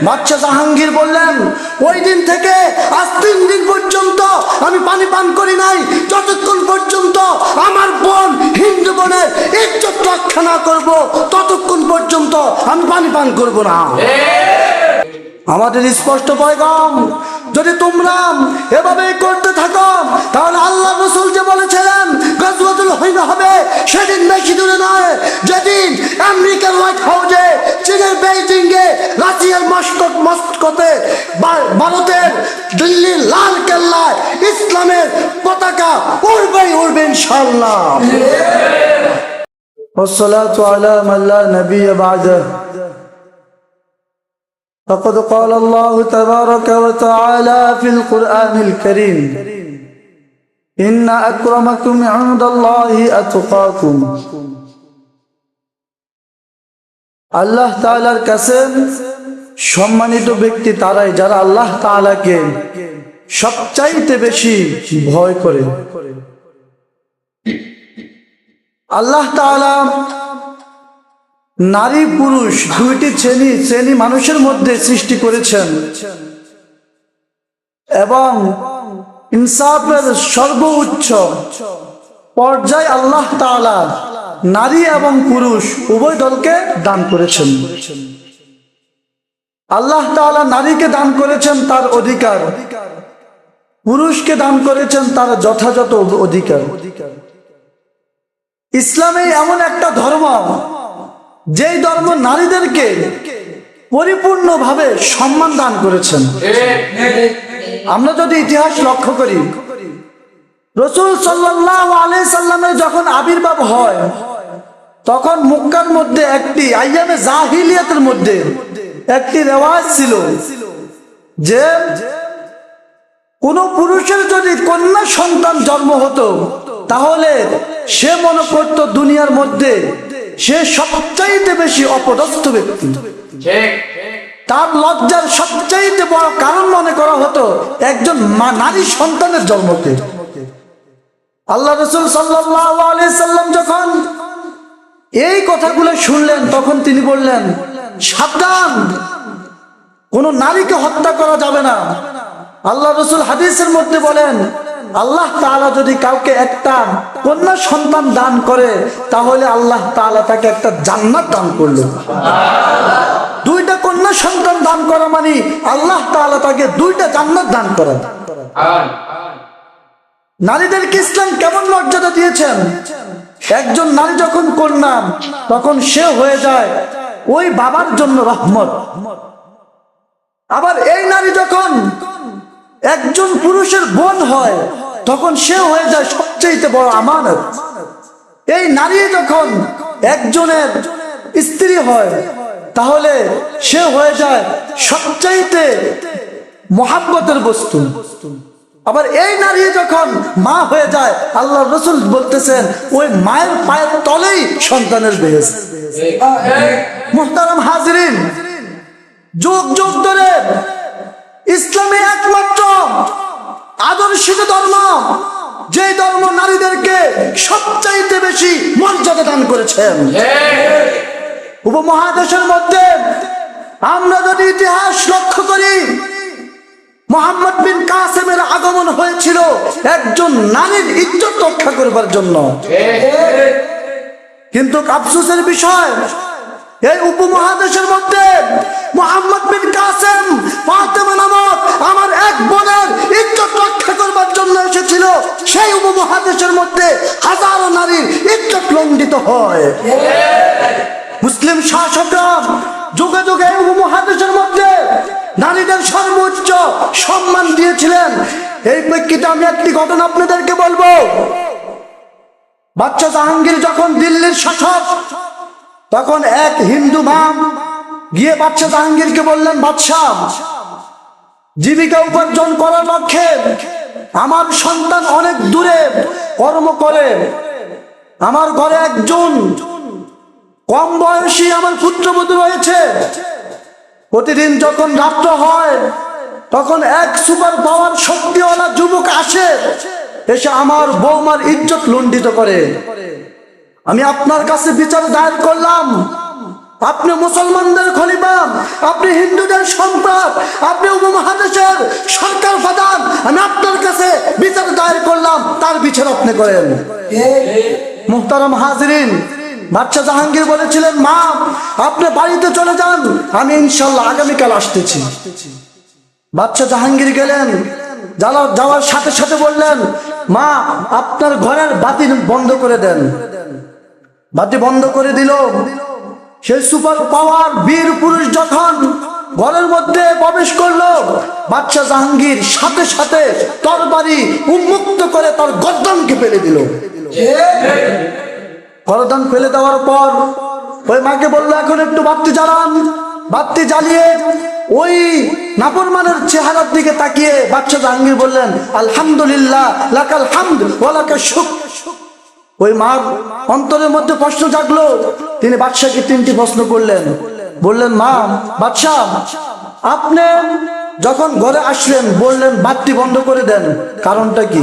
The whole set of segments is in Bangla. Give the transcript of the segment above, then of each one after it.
বাদশা জাহাঙ্গীর বললেন, ওই দিন থেকে আজ 3 দিন পর্যন্ত আমি পানি পান করি নাই, যতক্ষণ পর্যন্ত আমার বোন হিন্দু বোনের ইজ্জত রক্ষা না করবো ততক্ষণ পর্যন্ত আমি পানি পান করবো না। আমাদের স্পষ্ট পয়গাম, যদি তোমরা এভাবে করতে থাকো তাহলে আল্লাহ রাসূল যে বলেছিলেন গজওয়াতুল হুনাইন হবে, সেদিন বেশি দূরে নয়, যেদিন আমেরিকার হোয়াইট হাউসে, চীনের বেইজিং এ, রাশিয়ার মস্কোতে, ভারতের দিল্লির লাল কেল্লায় ইসলামের পতাকা উড়বে ইনশাআল্লাহ। والصلاة على من لا نبي بعده فقد قال الله تبارك وتعالى في القرآن الكريم إن أكرمكم عند الله أتقاكم। আল্লাহ তাআলার কাছে সম্মানিত ব্যক্তি তারাই যারা আল্লাহ তাআলাকে সবচাইতে বেশি ভয় করে। আল্লাহ তাআলা নারী পুরুষ দুইটি শ্রেণী মানুষের মধ্যে সৃষ্টি করেছেন এবং ইনসাফের সর্বোচ্চ পর্যায়ে আল্লাহ তাআলা নারী এবং পুরুষ উভয় দলকে দান করেছেন। আল্লাহ তাআলা নারীকে দান করেছেন তার অধিকার, পুরুষকে দান করেছেন তার যথাযথ অধিকার। ইসলামে এমন একটা ধর্ম, যেই ধর্ম নারীদেরকে পরিপূর্ণভাবে সম্মান দান করেছেন। আমরা যদি ইতিহাস লক্ষ্য করি, রাসূল সাল্লাল্লাহু আলাইহি সাল্লামের যখন আবির্ভাব হয় তখন মক্কার মধ্যে একটি আইয়ামে জাহিলিয়াতের মধ্যে একটি রেওয়াজ ছিল যে কোন পুরুষের যদি কন্যা সন্তান জন্ম হতো তাহলে সে মনে করত দুনিয়ার মধ্যে সে সবচাইতে বেশি অপদস্থ ব্যক্তি। তার লজ্জার সবচাইতে বড় কারণ মনে করা হতো একজন নারী সন্তানের জন্মকে। আল্লাহ রাসূল সাল্লাল্লাহু আলাইহি সাল্লাম যখন এই কথাগুলো শুনলেন তখন তিনি বললেন, সাবধান, কোন নারীকে হত্যা করা যাবে না। আল্লাহ রাসূল হাদিসের মধ্যে বলেন, আল্লাহ তাআলা যদি কাউকে একটা কন্যা সন্তান দান করে তাহলে আল্লাহ তাআলা তাকে একটা জান্নাত দান করলো। দুইটা কন্যা সন্তান দান করা মানে আল্লাহ তাআলা তাকে দুইটা জান্নাত দান করা। নারীদেরকে ইসলাম কেমন মর্যাদা দিয়েছেন, একজন নারী যখন কন্যা তখন সে হয়ে যায় ওই বাবার জন্য রহমত। আবার এই নারী যখন একজন পুরুষের বোন হয় তখন সে হয়ে যায় সবচেয়ে বড় আমানত। এই নারী যখন একজনের স্ত্রী হয় তাহলে সে হয়ে যায় সবচাইতে মহব্বতের বস্তু। আবার এই নারী যখন মা হয়ে যায় আল্লাহ রাসূল বলতেছেন ওই মায়ের পায়ের তলেই সন্তানের বেহেশত। মুহতারাম হাজিরিন, যুগ যুগ ধরে ইসলামে একমাত্র আদর্শিত ধর্ম, যে ধর্ম নারীদেরকে সবচাইতে বেশি মর্যাদা দান করেছেন। উপমহাদেশের মধ্যে আমরা যদি ইতিহাস লক্ষ্য করি, মুহাম্মদ বিন কাসেমের আগমন হয়েছিল একজন নারীর ইজ্জত রক্ষা করবার জন্য। কিন্তু আফসোসের বিষয়, এই উপমহাদেশের মধ্যে মুহাম্মদ বিন কাসেম ফাতেমা নামক আমার এক বোনের ইজ্জত রক্ষা করবার জন্য এসেছিল। সেই উপমহাদেশের মধ্যে হাজারো নারীর ইজ্জত লঙ্ঘিত হয়। মুসলিম শাসকরা যুগে যুগে এই উপমহাদেশের মধ্যে নারীদের সর্বোচ্চ সম্মান দিয়েছিলেন। এই প্রেক্ষিতে আমি একটি ঘটনা আপনাদেরকে বলবো। বাদশা জাহাঙ্গীর যখন দিল্লির শাসক, তখন এক হিন্দু মা গিয়ে বাদশা জাহাঙ্গীরকে বললেন, বাদশাহ, জীবিকা উপার্জন করার লক্ষ্যে আমার সন্তান অনেক দূরে কর্ম করে, আমার ঘরে একজন কম বয়সী আমার পুত্রবধূ রয়েছে। প্রতিদিন যখন রাত্র হয় তখন এক সুপার পাওয়ার শক্তিওয়ালা যুবক আসে, এসে আমার বৌমার ইজ্জত লুণ্ঠিত করে। আমি আপনার কাছে বিচার দায়ের করলাম, আপনি মুসলমানদের খলিফা, আপনি হিন্দুদের সম্রাট, আপনি উপমহাদেশের সরকার প্রধান। আমি আপনার কাছে বিচার দায়ের করলাম, তার বিচার আপনি করেন। মুহতারাম হাজিরিন, বাদশাহ জাহাঙ্গীর বলেছিলেন, মা আপনি বাড়িতে চলে যান, আমি ইনশাল্লাহ আগামীকাল আসতেছি। বাদশাহ জাহাঙ্গীর গেলেন, যাওয়ার সাথে সাথে বললেন, মা আপনার ঘরের বাতি বন্ধ করে দেন। বাতি বন্ধ করে দিল। সেই সুপার পাওয়ার বীর পুরুষ যখন ঘরের মধ্যে প্রবেশ করলো, বাদশাহ জাহাঙ্গীর সাথে সাথে তরবারি উন্মুক্ত করে তার গর্দনকে ফেলে দিল। গর্দন ফেলে দেওয়ার পর ওই মাকে বললো, এখন একটু বাতি জ্বালান। বাতি জ্বালিয়ে ওই নাফরমানের চেহারার দিকে তাকিয়ে বাদশাহ জাহাঙ্গীর বললেন, আলহামদুলিল্লাহ লাকাল হামদ ওয়া লাকাশ শুকর। ওই মার অন্তরের মধ্যে প্রশ্ন জাগলো। তিনি বাদশাকে 3টি প্রশ্ন করলেন। বললেন, মা বাদশাহ আপনি যখন ঘরে আসলেন বললেন বাতি বন্ধ করে দেন, কারণটা কি?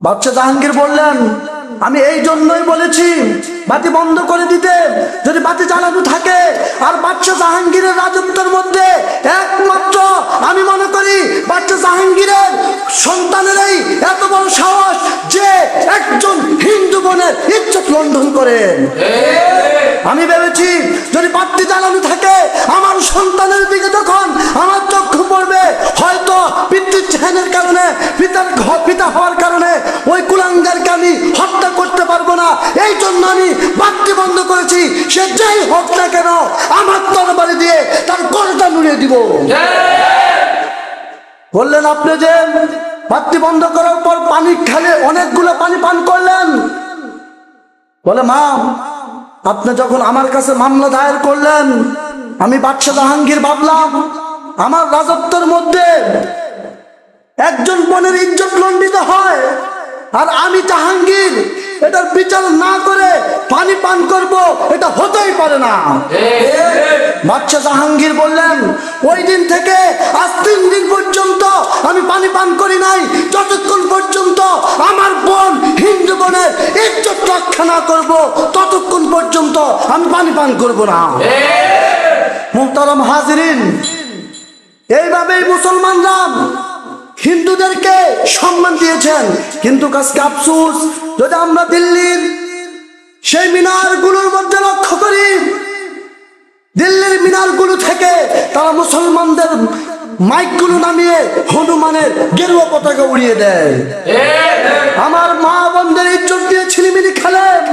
বাদশাহ জাহাঙ্গীর বললেন, আমি এই জন্যই বলেছি বাতি বন্ধ করে দিতে, যদি বাতি জ্বালানো থাকে। আর বাদশাহ জাহাঙ্গীরের রাজত্বের মধ্যে একমাত্র আমি মনে করি বাদশাহ জাহাঙ্গীরের সন্তানেরই এত বড় সাহস যে একজন হিন্দু বোনের ইজ্জত লঙ্ঘন করেন। আমি ভেবেছি যদি বাতি জ্বালানো থাকে, আমার সন্তানের দিকে যখন আমার চক্ষু পড়বে, হয়তো পিতৃচ্ছেদের কারণে, পিতা হওয়ার কারণে ওই কুলাঙ্গারকে আমি হত্যা করতে পারবো না। এই জন্য আমি বাতি বন্ধ করেছি। সে যেই হোক না কেন আমার তরবারি দিয়ে তার গর্দন উড়িয়ে দিব। বললেন, আপনি যে বাতি বন্ধ করার পর পানি খেলে অনেকগুলো পানি পান করলেন। বলে, মা আপনি যখন আমার কাছে মামলা দায়ের করলেন, আমি বাদশাহ জাহাঙ্গীর ভাবলাম আমার রাজত্বের মধ্যে একজন বোনের ইজ্জত লণ্ডিত হয়, আর আমি জাহাঙ্গীর এটার বিচার না করে পানি পান করব, এটা হতেই পারে না। বাদশাহ জাহাঙ্গীর বললেন, ওই দিন থেকে আজ 3 দিন পর্যন্ত আমি পানি পান করি নাই, যতক্ষণ পর্যন্ত আমার বোন হিন্দু বোনের ইজ্জত রক্ষা না করব ততক্ষণ পর্যন্ত আমি পানি পান করব না। মুহতারাম হাজিরিন, এইভাবেই মুসলমানরা হিন্দুদেরকে সম্মান দিয়েছেন। কিন্তু আজকে আফসোস, যদি আমরা দিল্লির সেই মিনারগুলোর মধ্যে লক্ষ্য করি, দিল্লির মিনারগুলো থেকে তারা মুসলমানদের মাইকগুলো নামিয়ে হনুমানের গেরুয়া পতাকা উড়িয়ে দেয়। আমার মা বোনদের ইজ্জত দিয়ে ছিনিমিনি খেলেন।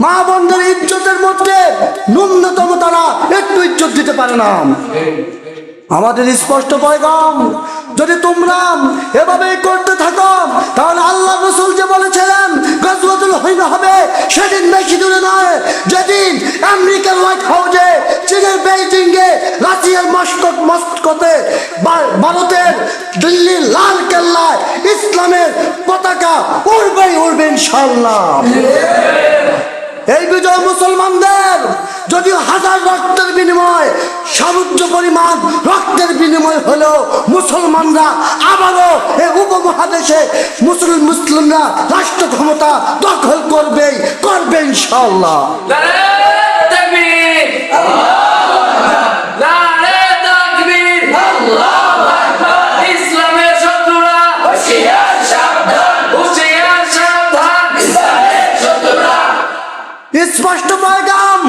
মা বোনদের ইজ্জতের মধ্যে ন্যূনতম তারা একটু ইজ্জত দিতে পারে না। আমাদের স্পষ্ট পয়গাম, যদি তোমরা এভাবেই করতে থাকো তাহলে আল্লাহ রাসূল যে বলেছিলেন গজওয়াতুল হুনাইন হবে, সেদিন বেশি দূরে নয়, যেদিন আমেরিকার হোয়াইট হাউসে, চীনের বেইজিং এ, রাশিয়ার মস্কোতে, ভারতের দিল্লির লাল কেল্লায় ইসলামের পতাকা উড়বে ইনশাআল্লাহ। এই বিজয় মুসলমানদের, যদিও হাজার রক্তের বিনিময়, সমুদ্র পরিমাণ রক্তের বিনিময় হলেও মুসলমানরা আবারও এই উপমহাদেশে মুসলিমরা রাষ্ট্র ক্ষমতা দখল করবে ইনশাআল্লাহ। স্পষ্ট পয়গাম,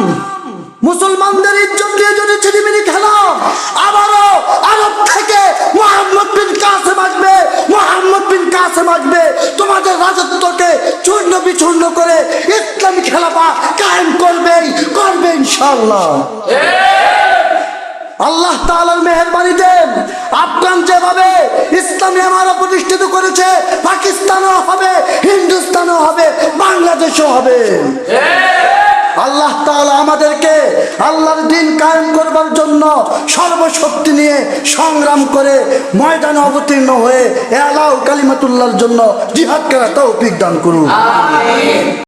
মুসলমানদের ইজ্জত দিয়ে যদি ছিনিমিনি খেলো, আবারও আরব থেকে মুহাম্মদ বিন কাসেম আসবে, তোমাদের রাজত্বকে চূর্ণ বিচূর্ণ করে ইসলামী খেলাফা কায়েম করবে ইনশাআল্লাহ। আল্লাহ তাআলার মেহেরবানিতে আফগান যেভাবে ইসলামী ইমারত প্রতিষ্ঠিত করেছে, পাকিস্তানও হবে, হিন্দুস্তানও হবে, বাংলাদেশও হবে। আল্লাহ তাআলা আমাদেরকে আল্লাহর দ্বীন কায়েম করবার জন্য সর্বশক্তি নিয়ে সংগ্রাম করে ময়দানে অবতীর্ণ হয়ে এলাউ কালিমাতুল্লাহর জন্য জিহাদ করার তৌফিক দান করুন।